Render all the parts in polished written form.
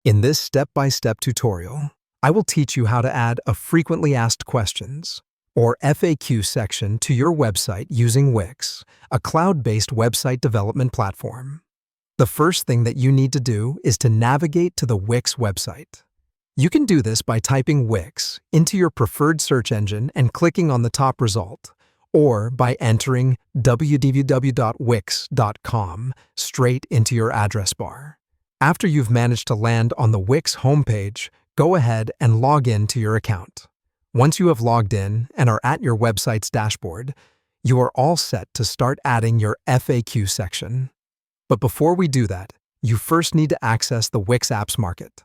In this step-by-step tutorial, I will teach you how to add a frequently asked questions, or FAQ section to your website using Wix, a cloud-based website development platform. The first thing that you need to do is to navigate to the Wix website. You can do this by typing Wix into your preferred search engine and clicking on the top result, or by entering www.wix.com straight into your address bar. After you've managed to land on the Wix homepage, go ahead and log in to your account. Once you have logged in and are at your website's dashboard, you are all set to start adding your FAQ section. But before we do that, you first need to access the Wix Apps Market.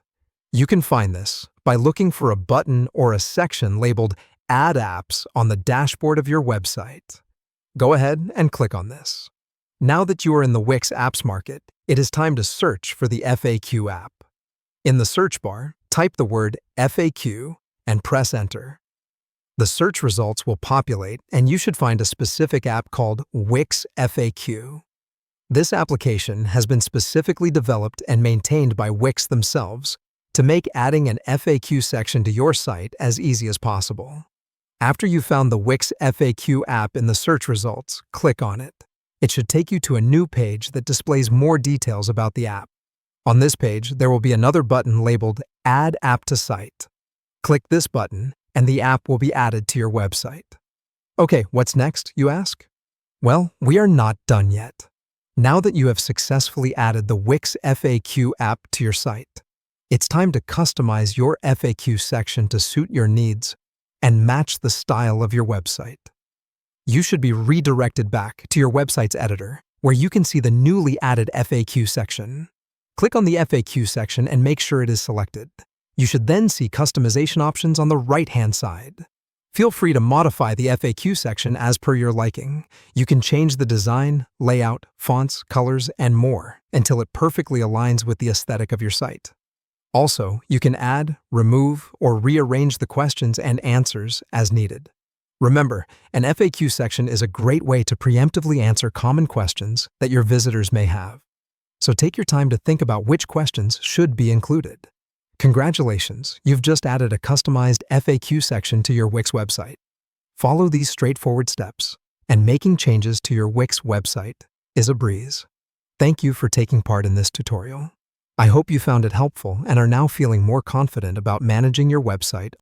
You can find this by looking for a button or a section labeled Add Apps on the dashboard of your website. Go ahead and click on this. Now that you are in the Wix Apps Market, it is time to search for the FAQ app. In the search bar, type the word FAQ and press Enter. The search results will populate, and you should find a specific app called Wix FAQ. This application has been specifically developed and maintained by Wix themselves to make adding an FAQ section to your site as easy as possible. After you've found the Wix FAQ app in the search results, click on it. It should take you to a new page that displays more details about the app. On this page, there will be another button labeled Add App to Site. Click this button, and the app will be added to your website. Okay, what's next, you ask? Well, we are not done yet. Now that you have successfully added the Wix FAQ app to your site, it's time to customize your FAQ section to suit your needs and match the style of your website. You should be redirected back to your website's editor, where you can see the newly added FAQ section. Click on the FAQ section and make sure it is selected. You should then see customization options on the right-hand side. Feel free to modify the FAQ section as per your liking. You can change the design, layout, fonts, colors, and more until it perfectly aligns with the aesthetic of your site. Also, you can add, remove, or rearrange the questions and answers as needed. Remember, an FAQ section is a great way to preemptively answer common questions that your visitors may have. So take your time to think about which questions should be included. Congratulations, you've just added a customized FAQ section to your Wix website. Follow these straightforward steps, and making changes to your Wix website is a breeze. Thank you for taking part in this tutorial. I hope you found it helpful and are now feeling more confident about managing your website